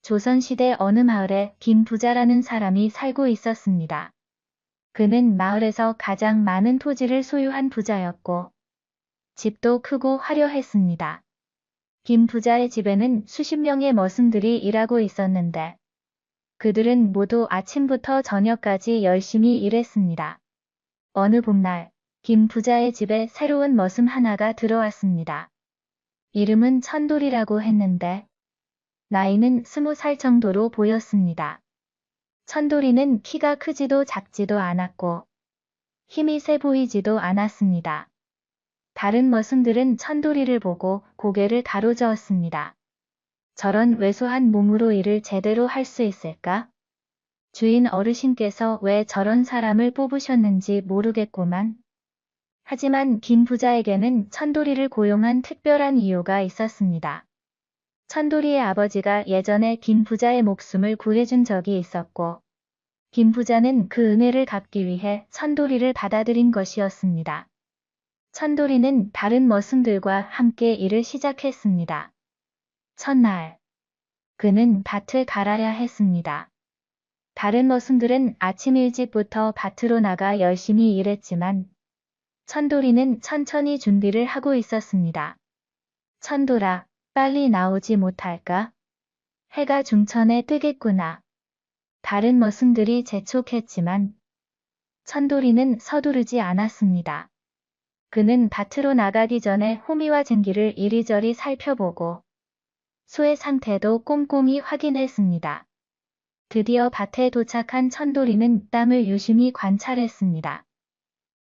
조선시대 어느 마을에 김 부자라는 사람이 살고 있었습니다. 그는 마을에서 가장 많은 토지를 소유한 부자였고 집도 크고 화려했습니다. 김 부자의 집에는 수십 명의 머슴들이 일하고 있었는데 그들은 모두 아침부터 저녁까지 열심히 일했습니다. 어느 봄날 김 부자의 집에 새로운 머슴 하나가 들어왔습니다. 이름은 천돌이라고 했는데 나이는 20살 정도로 보였습니다. 천돌이는 키가 크지도 작지도 않았고 힘이 세 보이지도 않았습니다. 다른 머슴들은 천돌이를 보고 고개를 가로저었습니다. 저런 왜소한 몸으로 일을 제대로 할 수 있을까? 주인 어르신께서 왜 저런 사람을 뽑으셨는지 모르겠구만. 하지만 김 부자에게는 천돌이를 고용한 특별한 이유가 있었습니다. 천돌이의 아버지가 예전에 김 부자의 목숨을 구해준 적이 있었고 김 부자는 그 은혜를 갚기 위해 천돌이를 받아들인 것이었습니다. 천돌이는 다른 머슴들과 함께 일을 시작했습니다. 첫날, 그는 밭을 갈아야 했습니다. 다른 머슴들은 아침 일찍부터 밭으로 나가 열심히 일했지만 천돌이는 천천히 준비를 하고 있었습니다. 천돌아, 빨리 나오지 못할까? 해가 중천에 뜨겠구나. 다른 머슴들이 재촉했지만 천돌이는 서두르지 않았습니다. 그는 밭으로 나가기 전에 호미와 쟁기를 이리저리 살펴보고 소의 상태도 꼼꼼히 확인했습니다. 드디어 밭에 도착한 천돌이는 땀을 유심히 관찰했습니다.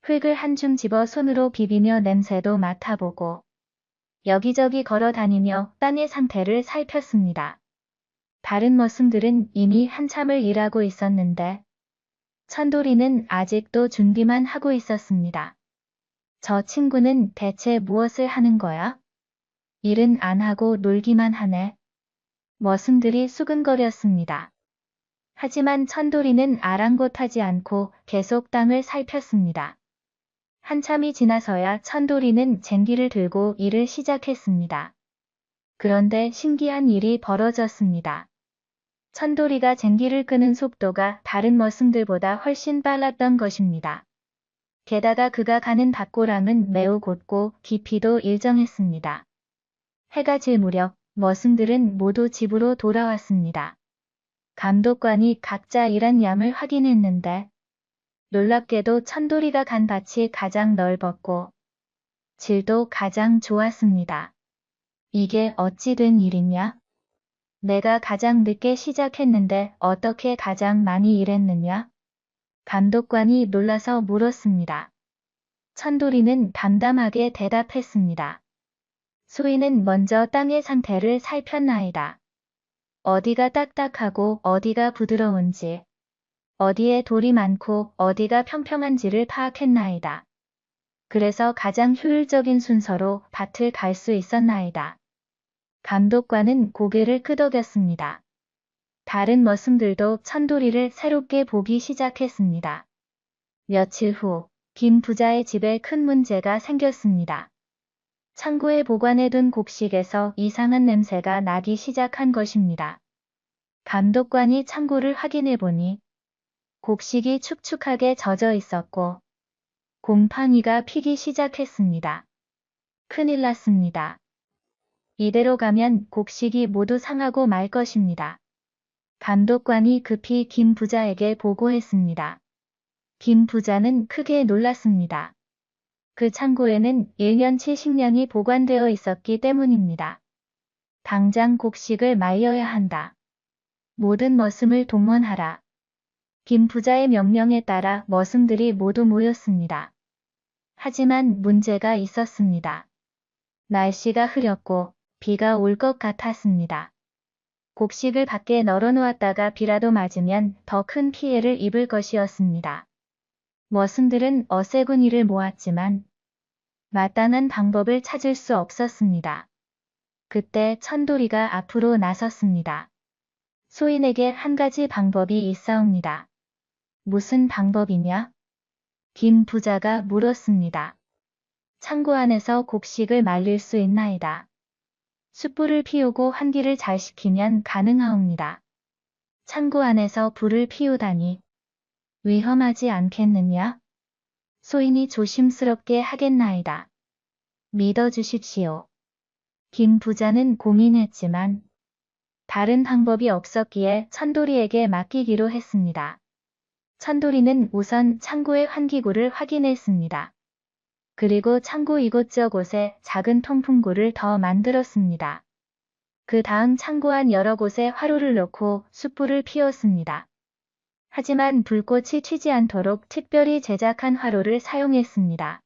흙을 한 줌 집어 손으로 비비며 냄새도 맡아보고 여기저기 걸어 다니며 땅의 상태를 살폈습니다. 다른 머슴들은 이미 한참을 일하고 있었는데 천돌이는 아직도 준비만 하고 있었습니다. 저 친구는 대체 무엇을 하는 거야? 일은 안 하고 놀기만 하네. 머슴들이 수근거렸습니다. 하지만 천돌이는 아랑곳하지 않고 계속 땅을 살폈습니다. 한참이 지나서야 천돌이는 쟁기를 들고 일을 시작했습니다. 그런데 신기한 일이 벌어졌습니다. 천돌이가 쟁기를 끄는 속도가 다른 머슴들보다 훨씬 빨랐던 것입니다. 게다가 그가 가는 밭고랑은 매우 곧고 깊이도 일정했습니다. 해가 질 무렵 머슴들은 모두 집으로 돌아왔습니다. 감독관이 각자 일한 양을 확인했는데 놀랍게도 천돌이가 간 밭이 가장 넓었고 질도 가장 좋았습니다. 이게 어찌 된 일이냐? 내가 가장 늦게 시작했는데 어떻게 가장 많이 일했느냐? 감독관이 놀라서 물었습니다. 천돌이는 담담하게 대답했습니다. 소인은 먼저 땅의 상태를 살폈나이다. 어디가 딱딱하고 어디가 부드러운지, 어디에 돌이 많고 어디가 평평한지를 파악했나이다. 그래서 가장 효율적인 순서로 밭을 갈 수 있었나이다. 감독관은 고개를 끄덕였습니다. 다른 머슴들도 천돌이를 새롭게 보기 시작했습니다. 며칠 후, 김 부자의 집에 큰 문제가 생겼습니다. 창고에 보관해둔 곡식에서 이상한 냄새가 나기 시작한 것입니다. 감독관이 창고를 확인해보니 곡식이 축축하게 젖어 있었고 곰팡이가 피기 시작했습니다. 큰일 났습니다. 이대로 가면 곡식이 모두 상하고 말 것입니다. 감독관이 급히 김 부자에게 보고했습니다. 김 부자는 크게 놀랐습니다. 그 창고에는 1년치 식량이 보관되어 있었기 때문입니다. 당장 곡식을 말려야 한다. 모든 머슴을 동원하라. 김 부자의 명령에 따라 머슴들이 모두 모였습니다. 하지만 문제가 있었습니다. 날씨가 흐렸고 비가 올 것 같았습니다. 곡식을 밖에 널어놓았다가 비라도 맞으면 더 큰 피해를 입을 것이었습니다. 머슴들은 어세군이를 모았지만 마땅한 방법을 찾을 수 없었습니다. 그때 천돌이가 앞으로 나섰습니다. 소인에게 한 가지 방법이 있사옵니다. 무슨 방법이냐? 김 부자가 물었습니다. 창고 안에서 곡식을 말릴 수 있나이다. 숯불을 피우고 환기를 잘 시키면 가능하옵니다. 창고 안에서 불을 피우다니 위험하지 않겠느냐? 소인이 조심스럽게 하겠나이다. 믿어주십시오. 김 부자는 고민했지만 다른 방법이 없었기에 천돌이에게 맡기기로 했습니다. 천돌이는 우선 창고의 환기구를 확인했습니다. 그리고 창고 이곳저곳에 작은 통풍구를 더 만들었습니다. 그 다음 창고 안 여러 곳에 화로를 넣고 숯불을 피웠습니다. 하지만 불꽃이 튀지 않도록 특별히 제작한 화로를 사용했습니다.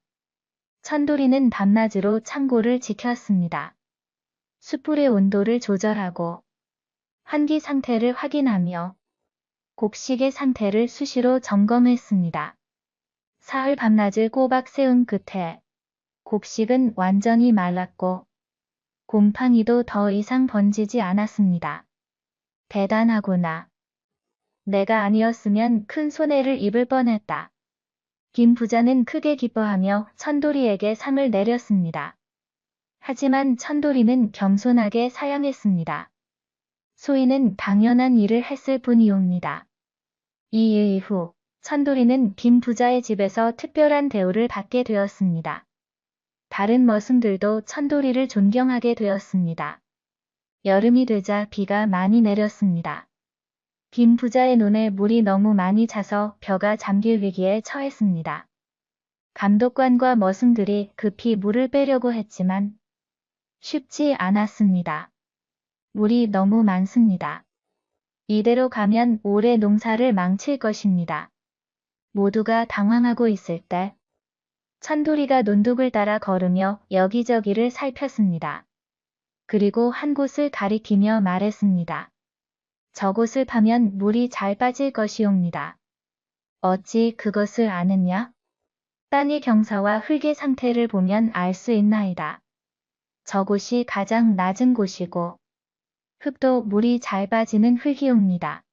천돌이는 밤낮으로 창고를 지켰습니다. 숯불의 온도를 조절하고 환기 상태를 확인하며 곡식의 상태를 수시로 점검했습니다. 사흘 밤낮을 꼬박 세운 끝에 곡식은 완전히 말랐고 곰팡이도 더 이상 번지지 않았습니다. 대단하구나. 내가 아니었으면 큰 손해를 입을 뻔했다. 김 부자는 크게 기뻐하며 천돌이에게 상을 내렸습니다. 하지만 천돌이는 겸손하게 사양했습니다. 소인은 당연한 일을 했을 뿐이옵니다. 이 이후 천돌이는 김 부자의 집에서 특별한 대우를 받게 되었습니다. 다른 머슴들도 천돌이를 존경하게 되었습니다. 여름이 되자 비가 많이 내렸습니다. 김 부자의 논에 물이 너무 많이 차서 벼가 잠길 위기에 처했습니다. 감독관과 머슴들이 급히 물을 빼려고 했지만 쉽지 않았습니다. 물이 너무 많습니다. 이대로 가면 올해 농사를 망칠 것입니다. 모두가 당황하고 있을 때 천돌이가 논둑을 따라 걸으며 여기저기를 살폈습니다. 그리고 한 곳을 가리키며 말했습니다. 저곳을 파면 물이 잘 빠질 것이옵니다. 어찌 그것을 아느냐? 땅의 경사와 흙의 상태를 보면 알 수 있나이다. 저곳이 가장 낮은 곳이고 흙도 물이 잘 빠지는 흙이옵니다.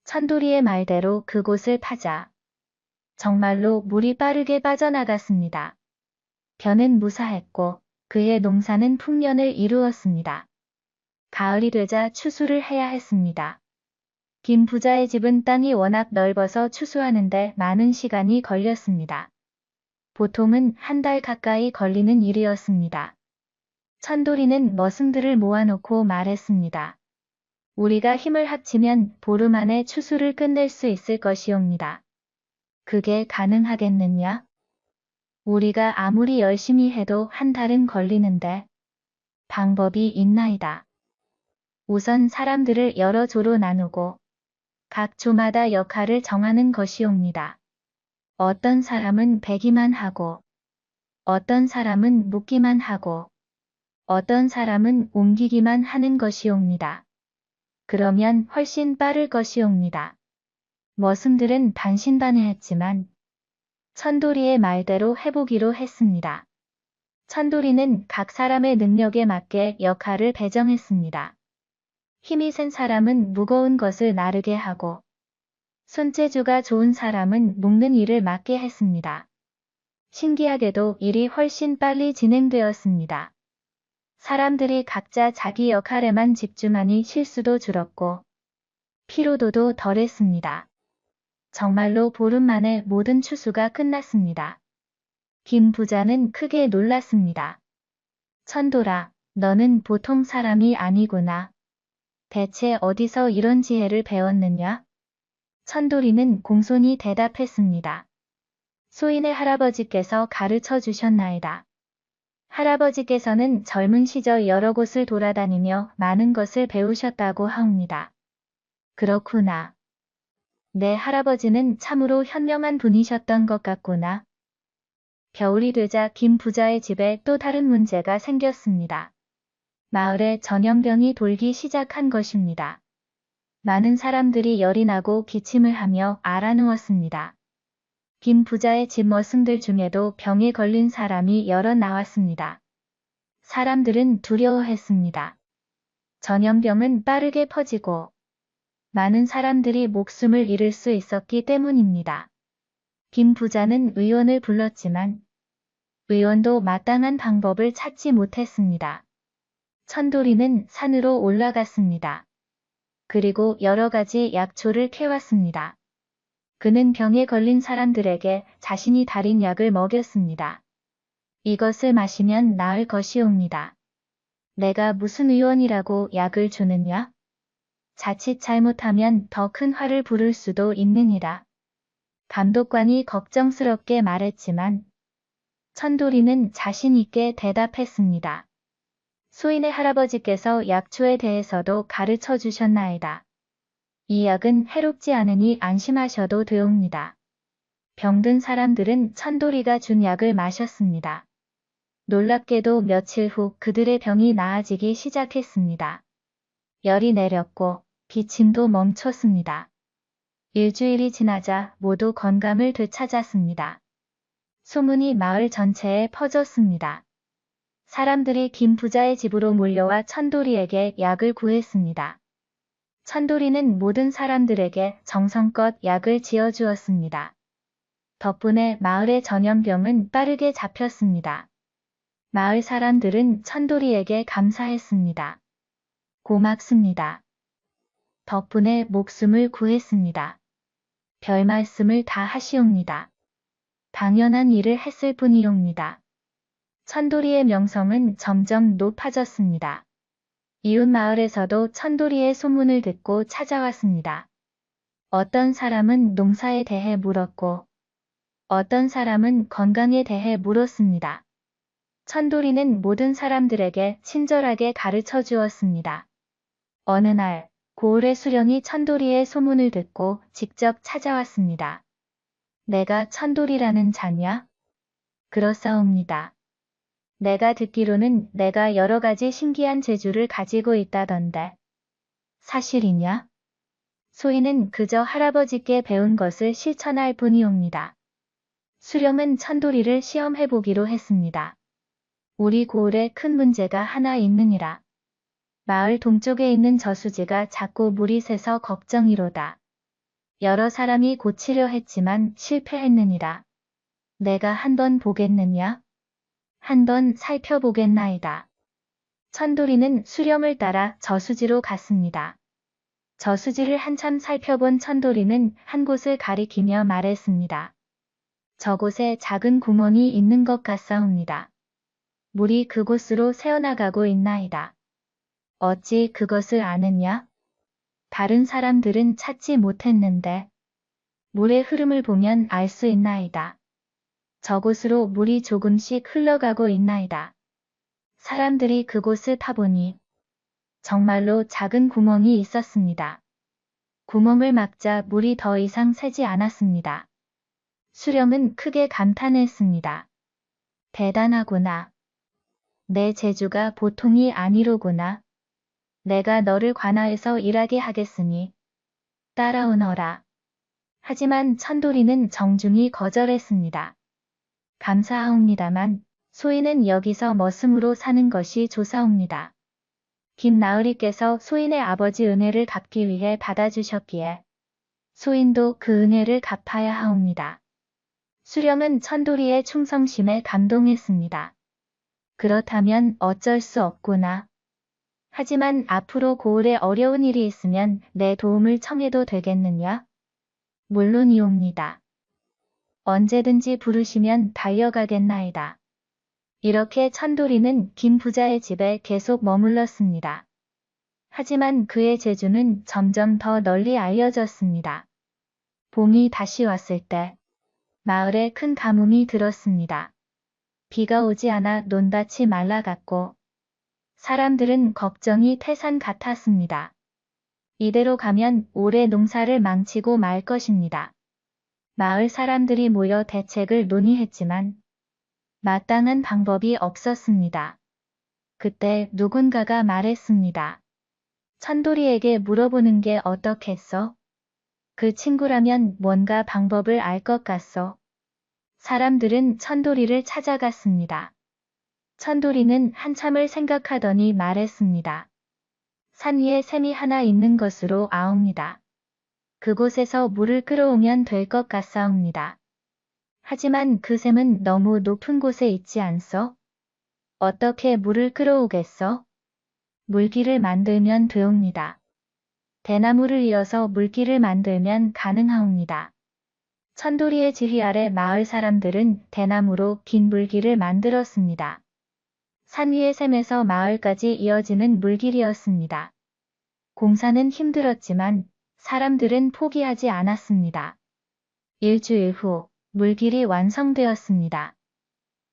천돌이의 말대로 그곳을 파자. 정말로 물이 빠르게 빠져나갔습니다. 벼는 무사했고 그의 농사는 풍년을 이루었습니다. 가을이 되자 추수를 해야 했습니다. 김 부자의 집은 땅이 워낙 넓어서 추수하는데 많은 시간이 걸렸습니다. 보통은 한 달 가까이 걸리는 일이었습니다. 천돌이는 머슴들을 모아놓고 말했습니다. 우리가 힘을 합치면 보름 안에 추수를 끝낼 수 있을 것이옵니다. 그게 가능하겠느냐? 우리가 아무리 열심히 해도 한 달은 걸리는데 방법이 있나이다. 우선 사람들을 여러 조로 나누고 각 조마다 역할을 정하는 것이옵니다. 어떤 사람은 베기만 하고 어떤 사람은 묻기만 하고 어떤 사람은 옮기기만 하는 것이옵니다. 그러면 훨씬 빠를 것이옵니다. 머슴들은 반신반의했지만 천돌이의 말대로 해보기로 했습니다. 천돌이는 각 사람의 능력에 맞게 역할을 배정했습니다. 힘이 센 사람은 무거운 것을 나르게 하고 손재주가 좋은 사람은 묶는 일을 맡게 했습니다. 신기하게도 일이 훨씬 빨리 진행되었습니다. 사람들이 각자 자기 역할에만 집중하니 실수도 줄었고 피로도도 덜했습니다. 정말로 보름 만에 모든 추수가 끝났습니다. 김 부자는 크게 놀랐습니다. 천돌아, 너는 보통 사람이 아니구나. 대체 어디서 이런 지혜를 배웠느냐? 천돌이는 공손히 대답했습니다. 소인의 할아버지께서 가르쳐 주셨나이다. 할아버지께서는 젊은 시절 여러 곳을 돌아다니며 많은 것을 배우셨다고 하옵니다. 그렇구나. 내 할아버지는 참으로 현명한 분이셨던 것 같구나. 겨울이 되자 김 부자의 집에 또 다른 문제가 생겼습니다. 마을에 전염병이 돌기 시작한 것입니다. 많은 사람들이 열이 나고 기침을 하며 앓아누웠습니다. 김 부자의 집 머슴들 중에도 병에 걸린 사람이 여러 나왔습니다. 사람들은 두려워했습니다. 전염병은 빠르게 퍼지고 많은 사람들이 목숨을 잃을 수 있었기 때문입니다. 김 부자는 의원을 불렀지만 의원도 마땅한 방법을 찾지 못했습니다. 천돌이는 산으로 올라갔습니다. 그리고 여러 가지 약초를 캐왔습니다. 그는 병에 걸린 사람들에게 자신이 달인 약을 먹였습니다. 이것을 마시면 나을 것이옵니다. 내가 무슨 의원이라고 약을 주느냐? 자칫 잘못하면 더 큰 화를 부를 수도 있느니라. 감독관이 걱정스럽게 말했지만 천돌이는 자신 있게 대답했습니다. 소인의 할아버지께서 약초에 대해서도 가르쳐 주셨나이다. 이 약은 해롭지 않으니 안심하셔도 되옵니다. 병든 사람들은 천돌이가 준 약을 마셨습니다. 놀랍게도 며칠 후 그들의 병이 나아지기 시작했습니다. 열이 내렸고 기침도 멈췄습니다. 일주일이 지나자 모두 건강을 되찾았습니다. 소문이 마을 전체에 퍼졌습니다. 사람들이 김 부자의 집으로 몰려와 천돌이에게 약을 구했습니다. 천돌이는 모든 사람들에게 정성껏 약을 지어주었습니다. 덕분에 마을의 전염병은 빠르게 잡혔습니다. 마을 사람들은 천돌이에게 감사했습니다. 고맙습니다. 덕분에 목숨을 구했습니다. 별 말씀을 다 하시옵니다. 당연한 일을 했을 뿐이옵니다. 천돌이의 명성은 점점 높아졌습니다. 이웃 마을에서도 천돌이의 소문을 듣고 찾아왔습니다. 어떤 사람은 농사에 대해 물었고 어떤 사람은 건강에 대해 물었습니다. 천돌이는 모든 사람들에게 친절하게 가르쳐 주었습니다. 어느 날 고을의 수령이 천돌이의 소문을 듣고 직접 찾아왔습니다. 내가 천돌이라는 자냐? 그렇사옵니다. 내가 듣기로는 내가 여러 가지 신기한 재주를 가지고 있다던데. 사실이냐? 소인은 그저 할아버지께 배운 것을 실천할 뿐이옵니다. 수령은 천돌이를 시험해보기로 했습니다. 우리 고을에 큰 문제가 하나 있느니라. 마을 동쪽에 있는 저수지가 자꾸 물이 새서 걱정이로다. 여러 사람이 고치려 했지만 실패했느니라. 내가 한번 보겠느냐? 한번 살펴보겠나이다. 천돌이는 수령을 따라 저수지로 갔습니다. 저수지를 한참 살펴본 천돌이는 한 곳을 가리키며 말했습니다. 저곳에 작은 구멍이 있는 것 같사옵니다. 물이 그곳으로 새어나가고 있나이다. 어찌 그것을 아느냐? 다른 사람들은 찾지 못했는데 물의 흐름을 보면 알 수 있나이다. 저곳으로 물이 조금씩 흘러가고 있나이다. 사람들이 그곳을 타보니 정말로 작은 구멍이 있었습니다. 구멍을 막자 물이 더 이상 새지 않았습니다. 수령은 크게 감탄했습니다. 대단하구나. 내 재주가 보통이 아니로구나. 내가 너를 관아에서 일하게 하겠으니 따라오너라. 하지만 천돌이는 정중히 거절했습니다. 감사하옵니다만 소인은 여기서 머슴으로 사는 것이 좋사옵니다. 김나으리께서 소인의 아버지 은혜를 갚기 위해 받아주셨기에 소인도 그 은혜를 갚아야 하옵니다. 수령은 천돌이의 충성심에 감동했습니다. 그렇다면 어쩔 수 없구나. 하지만 앞으로 고을에 어려운 일이 있으면 내 도움을 청해도 되겠느냐? 물론이옵니다. 언제든지 부르시면 달려가겠나이다. 이렇게 천돌이는 김 부자의 집에 계속 머물렀습니다. 하지만 그의 재주는 점점 더 널리 알려졌습니다. 봄이 다시 왔을 때 마을에 큰 가뭄이 들었습니다. 비가 오지 않아 논밭이 말라갔고 사람들은 걱정이 태산 같았습니다. 이대로 가면 올해 농사를 망치고 말 것입니다. 마을 사람들이 모여 대책을 논의했지만 마땅한 방법이 없었습니다. 그때 누군가가 말했습니다. 천돌이에게 물어보는 게 어떻겠어? 그 친구라면 뭔가 방법을 알 것 같소. 사람들은 천돌이를 찾아갔습니다. 천돌이는 한참을 생각하더니 말했습니다. 산 위에 샘이 하나 있는 것으로 아옵니다. 그곳에서 물을 끌어오면 될 것 같사옵니다. 하지만 그 샘은 너무 높은 곳에 있지 않소? 어떻게 물을 끌어오겠소? 물길을 만들면 되옵니다. 대나무를 이어서 물길을 만들면 가능하옵니다. 천도리의 지휘 아래 마을 사람들은 대나무로 긴 물길을 만들었습니다. 산 위의 샘에서 마을까지 이어지는 물길이었습니다. 공사는 힘들었지만 사람들은 포기하지 않았습니다. 일주일 후 물길이 완성되었습니다.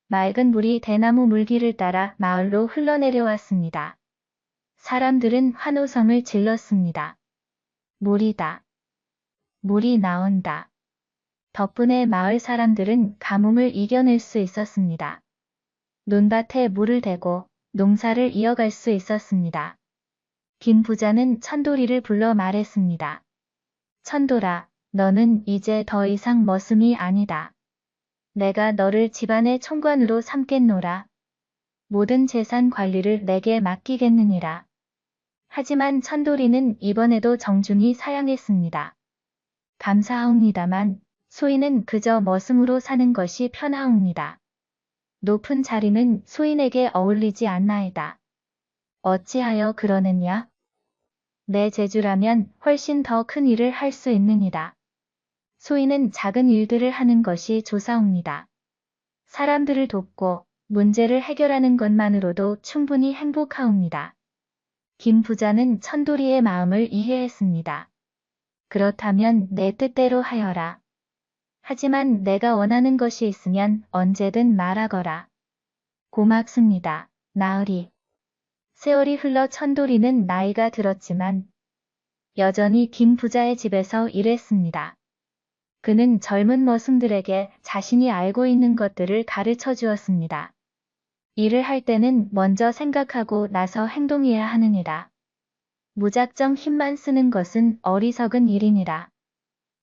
맑은 물이 대나무 물길을 따라 마을로 흘러내려왔습니다. 사람들은 환호성을 질렀습니다. 물이다. 물이 나온다. 덕분에 마을 사람들은 가뭄을 이겨낼 수 있었습니다. 논밭에 물을 대고 농사를 이어갈 수 있었습니다. 김 부자는 천도리를 불러 말했습니다. 천도라, 너는 이제 더 이상 머슴이 아니다. 내가 너를 집안의 총관으로 삼겠노라. 모든 재산 관리를 내게 맡기겠느니라. 하지만 천도리는 이번에도 정중히 사양했습니다. 감사하옵니다만 소인은 그저 머슴으로 사는 것이 편하옵니다. 높은 자리는 소인에게 어울리지 않나이다. 어찌하여 그러느냐? 내 재주라면 훨씬 더 큰 일을 할 수 있느니라. 소인은 작은 일들을 하는 것이 좋사옵니다. 사람들을 돕고 문제를 해결하는 것만으로도 충분히 행복하옵니다. 김 부자는 천도리의 마음을 이해했습니다. 그렇다면 내 뜻대로 하여라. 하지만 내가 원하는 것이 있으면 언제든 말하거라. 고맙습니다. 나으리. 세월이 흘러 천도리는 나이가 들었지만 여전히 김 부자의 집에서 일했습니다. 그는 젊은 머슴들에게 자신이 알고 있는 것들을 가르쳐 주었습니다. 일을 할 때는 먼저 생각하고 나서 행동해야 하느니라. 무작정 힘만 쓰는 것은 어리석은 일이니라.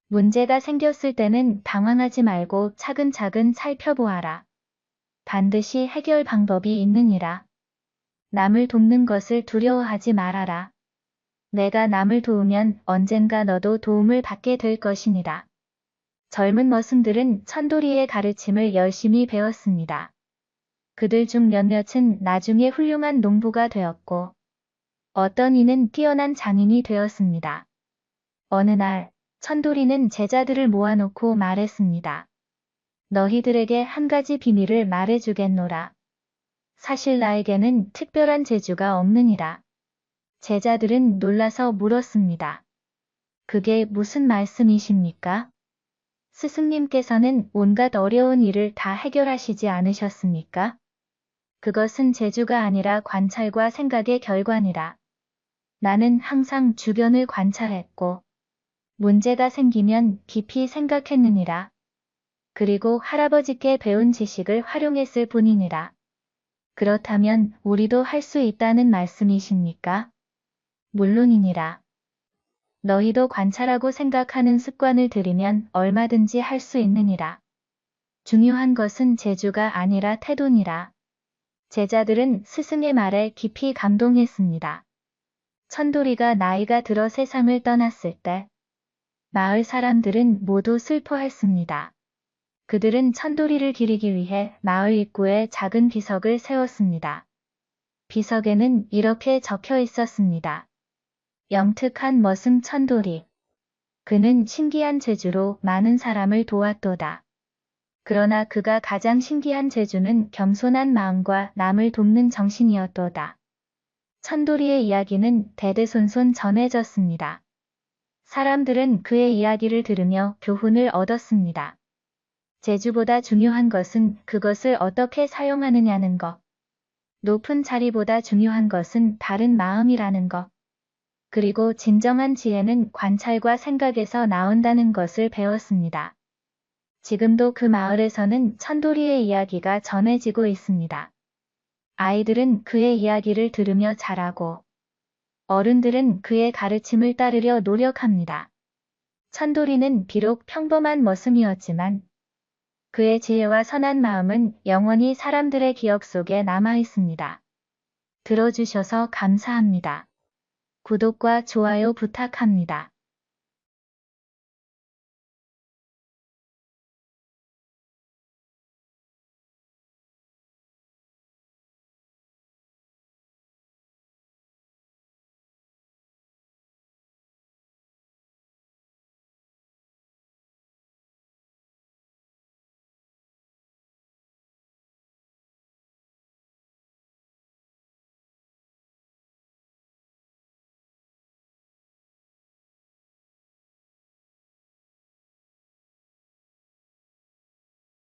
문제가 생겼을 때는 당황하지 말고 차근차근 살펴보아라. 반드시 해결 방법이 있느니라. 남을 돕는 것을 두려워하지 말아라. 내가 남을 도우면 언젠가 너도 도움을 받게 될 것이니라. 젊은 머슴들은 천도리의 가르침을 열심히 배웠습니다. 그들 중 몇몇은 나중에 훌륭한 농부가 되었고 어떤 이는 뛰어난 장인이 되었습니다. 어느 날 천도리는 제자들을 모아놓고 말했습니다. 너희들에게 한 가지 비밀을 말해주겠노라. 사실 나에게는 특별한 재주가 없느니라. 제자들은 놀라서 물었습니다. 그게 무슨 말씀이십니까? 스승님께서는 온갖 어려운 일을 다 해결하시지 않으셨습니까? 그것은 재주가 아니라 관찰과 생각의 결과니라. 나는 항상 주변을 관찰했고 문제가 생기면 깊이 생각했느니라. 그리고 할아버지께 배운 지식을 활용했을 뿐이니라. 그렇다면 우리도 할 수 있다는 말씀이십니까? 물론이니라. 너희도 관찰하고 생각하는 습관을 들이면 얼마든지 할 수 있느니라. 중요한 것은 재주가 아니라 태도니라. 제자들은 스승의 말에 깊이 감동했습니다. 천도리가 나이가 들어 세상을 떠났을 때 마을 사람들은 모두 슬퍼했습니다. 그들은 천도리를 기리기 위해 마을 입구에 작은 비석을 세웠습니다. 비석에는 이렇게 적혀 있었습니다. 영특한 머슴 천도리. 그는 신기한 재주로 많은 사람을 도왔도다. 그러나 그가 가장 신기한 재주는 겸손한 마음과 남을 돕는 정신이었도다. 천도리의 이야기는 대대손손 전해졌습니다. 사람들은 그의 이야기를 들으며 교훈을 얻었습니다. 재주보다 중요한 것은 그것을 어떻게 사용하느냐는 것. 높은 자리보다 중요한 것은 바른 마음이라는 것. 그리고 진정한 지혜는 관찰과 생각에서 나온다는 것을 배웠습니다. 지금도 그 마을에서는 천도리의 이야기가 전해지고 있습니다. 아이들은 그의 이야기를 들으며 자라고 어른들은 그의 가르침을 따르려 노력합니다. 천도리는 비록 평범한 머슴이었지만 그의 지혜와 선한 마음은 영원히 사람들의 기억 속에 남아 있습니다. 들어주셔서 감사합니다. 구독과 좋아요 부탁합니다.